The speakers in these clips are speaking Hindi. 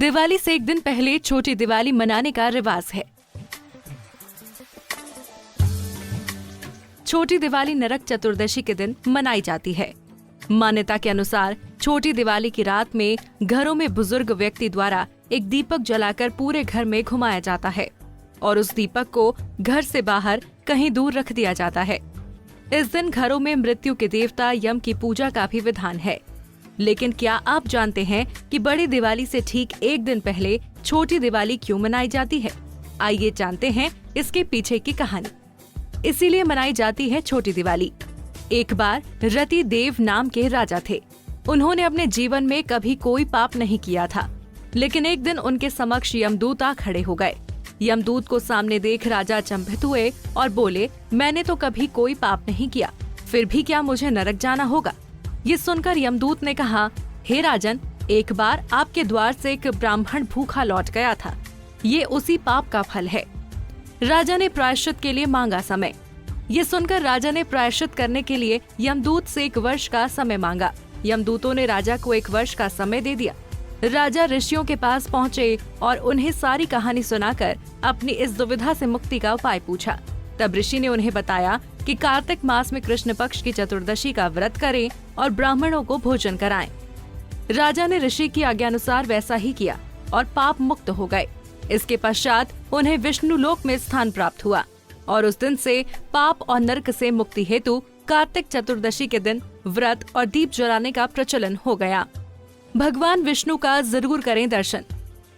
दिवाली से एक दिन पहले छोटी दिवाली मनाने का रिवाज है। छोटी दिवाली नरक चतुर्दशी के दिन मनाई जाती है। मान्यता के अनुसार छोटी दिवाली की रात में घरों में बुजुर्ग व्यक्ति द्वारा एक दीपक जलाकर पूरे घर में घुमाया जाता है और उस दीपक को घर से बाहर कहीं दूर रख दिया जाता है। इस दिन घरों में मृत्यु के देवता यम की पूजा का भी विधान है। लेकिन क्या आप जानते हैं कि बड़ी दिवाली से ठीक एक दिन पहले छोटी दिवाली क्यों मनाई जाती है? आइए जानते हैं इसके पीछे की कहानी। इसीलिए मनाई जाती है छोटी दिवाली। एक बार रति देव नाम के राजा थे। उन्होंने अपने जीवन में कभी कोई पाप नहीं किया था, लेकिन एक दिन उनके समक्ष यमदूत आ खड़े हो गए। यमदूत को सामने देख राजा अचंभित हुए और बोले, मैंने तो कभी कोई पाप नहीं किया, फिर भी क्या मुझे नरक जाना होगा? ये सुनकर यमदूत ने कहा, हे राजन, एक बार आपके द्वार से एक ब्राह्मण भूखा लौट गया था। ये उसी पाप का फल है। राजा ने प्रायश्चित के लिए मांगा समय। ये सुनकर राजा ने प्रायश्चित करने के लिए यमदूत से 1 वर्ष का समय मांगा। यमदूतों ने राजा को 1 वर्ष का समय दे दिया। राजा ऋषियों के पास पहुँचे और उन्हें सारी कहानी सुनाकर अपनी इस दुविधा से मुक्ति का उपाय पूछा। तब ऋषि ने उन्हें बताया कि कार्तिक मास में कृष्ण पक्ष की चतुर्दशी का व्रत करें और ब्राह्मणों को भोजन कराएं। राजा ने ऋषि की आज्ञानुसार वैसा ही किया और पाप मुक्त हो गए। इसके पश्चात उन्हें विष्णु लोक में स्थान प्राप्त हुआ और उस दिन से पाप और नरक से मुक्ति हेतु कार्तिक चतुर्दशी के दिन व्रत और दीप जलाने का प्रचलन हो गया। भगवान विष्णु का जरूर करें दर्शन।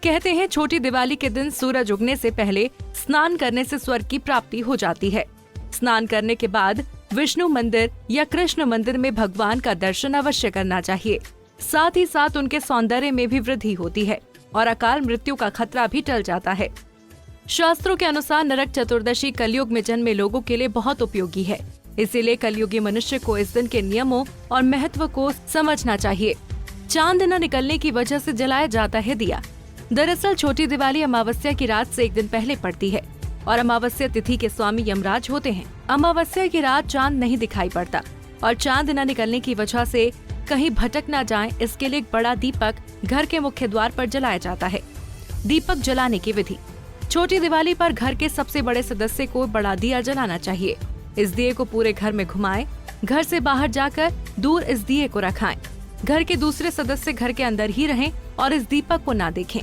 कहते हैं छोटी दिवाली के दिन सूरज उगने से पहले स्नान करने से स्वर्ग की प्राप्ति हो जाती है। स्नान करने के बाद विष्णु मंदिर या कृष्ण मंदिर में भगवान का दर्शन अवश्य करना चाहिए। साथ ही साथ उनके सौंदर्य में भी वृद्धि होती है और अकाल मृत्यु का खतरा भी टल जाता है। शास्त्रों के अनुसार नरक चतुर्दशी कलयुग में जन्मे लोगों के लिए बहुत उपयोगी है। इसीलिए कलयुगी मनुष्य को इस दिन के नियमों और महत्व को समझना चाहिए। चांद न निकलने की वजह से जलाया जाता है दिया। दरअसल छोटी दिवाली अमावस्या की रात से एक दिन पहले पड़ती है और अमावस्या तिथि के स्वामी यमराज होते हैं। अमावस्या की रात चांद नहीं दिखाई पड़ता और चांद न निकलने की वजह से कहीं भटक न जाए, इसके लिए एक बड़ा दीपक घर के मुख्य द्वार पर जलाया जाता है। दीपक जलाने की विधि। छोटी दिवाली पर घर के सबसे बड़े सदस्य को बड़ा दिया जलाना चाहिए। इस दिए को पूरे घर में घुमाएं। घर से बाहर जाकर दूर इस दिए को रखाएं। घर के दूसरे सदस्य घर के अंदर ही रहें और इस दीपक को ना देखें।